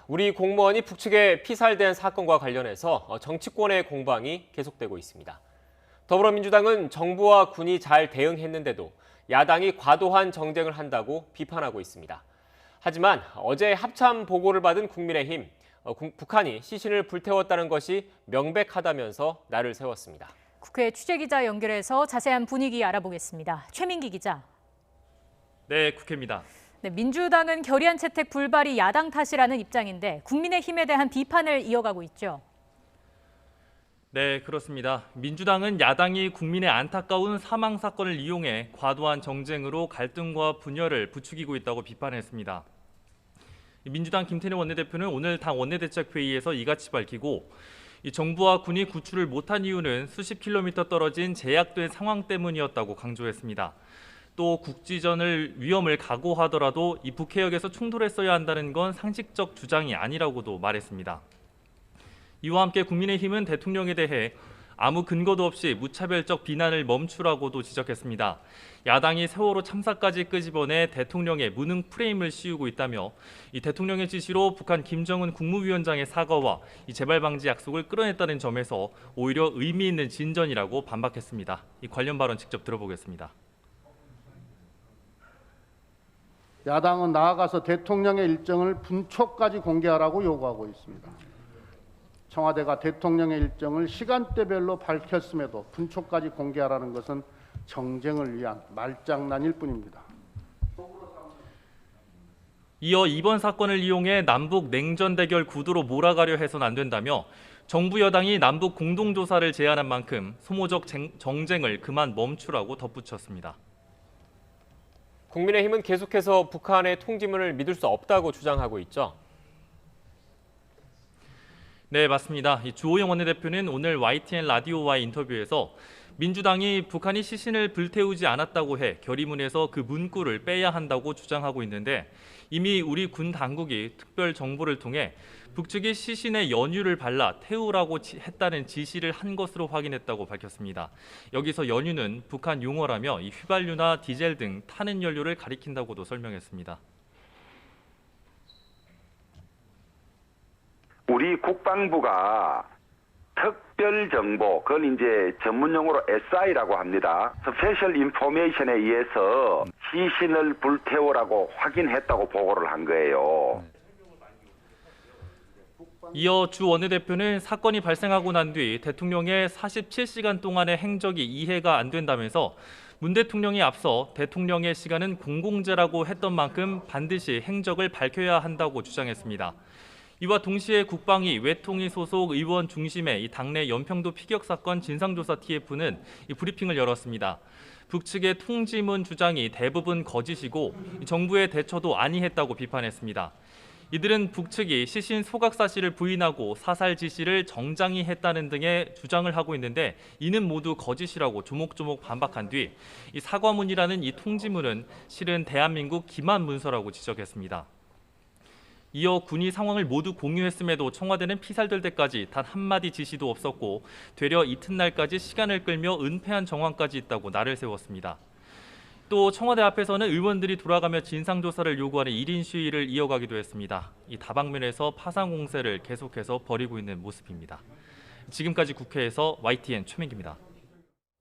우리 공무원이 북측에 피살된 사건과 관련해서 정치권의 공방이 계속되고 있습니다. 더불어민주당은 정부와 군이 잘 대응했는데도 야당이 과도한 정쟁을 한다고 비판하고 있습니다. 하지만 어제 합참 보고를 받은 국민의힘, 북한이 시신을 불태웠다는 것이 명백하다면서 날을 세웠습니다. 국회 취재기자 연결해서 자세한 분위기 알아보겠습니다. 최민기 기자. 네, 국회입니다. 네, 민주당은 결의안 채택 불발이 야당 탓이라는 입장인데 국민의힘에 대한 비판을 이어가고 있죠. 네, 그렇습니다. 민주당은 야당이 국민의 안타까운 사망 사건을 이용해 과도한 정쟁으로 갈등과 분열을 부추기고 있다고 비판했습니다. 민주당 김태년 원내대표는 오늘 당 원내대책회의에서 이같이 밝히고 정부와 군이 구출을 못한 이유는 수십 킬로미터 떨어진 제약된 상황 때문이었다고 강조했습니다. 또 국지전을 위험을 각오하더라도 이 북해역에서 충돌했어야 한다는 건 상식적 주장이 아니라고도 말했습니다. 이와 함께 국민의힘은 대통령에 대해 아무 근거도 없이 무차별적 비난을 멈추라고도 지적했습니다. 야당이 세월호 참사까지 끄집어내 대통령의 무능 프레임을 씌우고 있다며 이 대통령의 지시로 북한 김정은 국무위원장의 사과와 이 재발 방지 약속을 끌어냈다는 점에서 오히려 의미 있는 진전이라고 반박했습니다. 이 관련 발언 직접 들어보겠습니다. 야당은 나아가서 대통령의 일정을 분초까지 공개하라고 요구하고 있습니다. 청와대가 대통령의 일정을 시간대별로 밝혔음에도 분초까지 공개하라는 것은 정쟁을 위한 말장난일 뿐입니다. 이어 이번 사건을 이용해 남북 냉전 대결 구도로 몰아가려 해서는 안 된다며 정부 여당이 남북 공동조사를 제안한 만큼 소모적 정쟁을 그만 멈추라고 덧붙였습니다. 국민의힘은 계속해서 북한의 통지문을 믿을 수 없다고 주장하고 있죠. 네, 맞습니다. 주호영 원내대표는 오늘 YTN 라디오와의 인터뷰에서 민주당이 북한이 시신을 불태우지 않았다고 해 결의문에서 그 문구를 빼야 한다고 주장하고 있는데 이미 우리 군 당국이 특별 정보를 통해 북측이 시신에 연유를 발라 태우라고 했다는 지시를 한 것으로 확인했다고 밝혔습니다. 여기서 연유는 북한 용어라며 이 휘발유나 디젤 등 타는 연료를 가리킨다고도 설명했습니다. 우리 국방부가 특별 정보, 그걸 이제 전문 용어로 SI라고 합니다. 스페셜 인포메이션에 의해서 시신을 불태우라고 확인했다고 보고를 한 거예요. 이어 주 원내대표는 사건이 발생하고 난 뒤 대통령의 47시간 동안의 행적이 이해가 안 된다면서 문 대통령이 앞서 대통령의 시간은 공공재라고 했던 만큼 반드시 행적을 밝혀야 한다고 주장했습니다. 이와 동시에 국방위 외통위 소속 의원 중심의 이 당내 연평도 피격 사건 진상조사 TF는 이 브리핑을 열었습니다. 북측의 통지문 주장이 대부분 거짓이고 정부의 대처도 아니했다고 비판했습니다. 이들은 북측이 시신 소각 사실을 부인하고 사살 지시를 정장히 했다는 등의 주장을 하고 있는데 이는 모두 거짓이라고 조목조목 반박한 뒤 이 사과문이라는 이 통지문은 실은 대한민국 기만 문서라고 지적했습니다. 이어 군이 상황을 모두 공유했음에도 청와대는 피살될 때까지 단 한마디 지시도 없었고 되려 이튿날까지 시간을 끌며 은폐한 정황까지 있다고 날을 세웠습니다. 또 청와대 앞에서는 의원들이 돌아가며 진상조사를 요구하는 1인 시위를 이어가기도 했습니다. 이 다방면에서 파상 공세를 계속해서 벌이고 있는 모습입니다. 지금까지 국회에서 YTN 최민기입니다.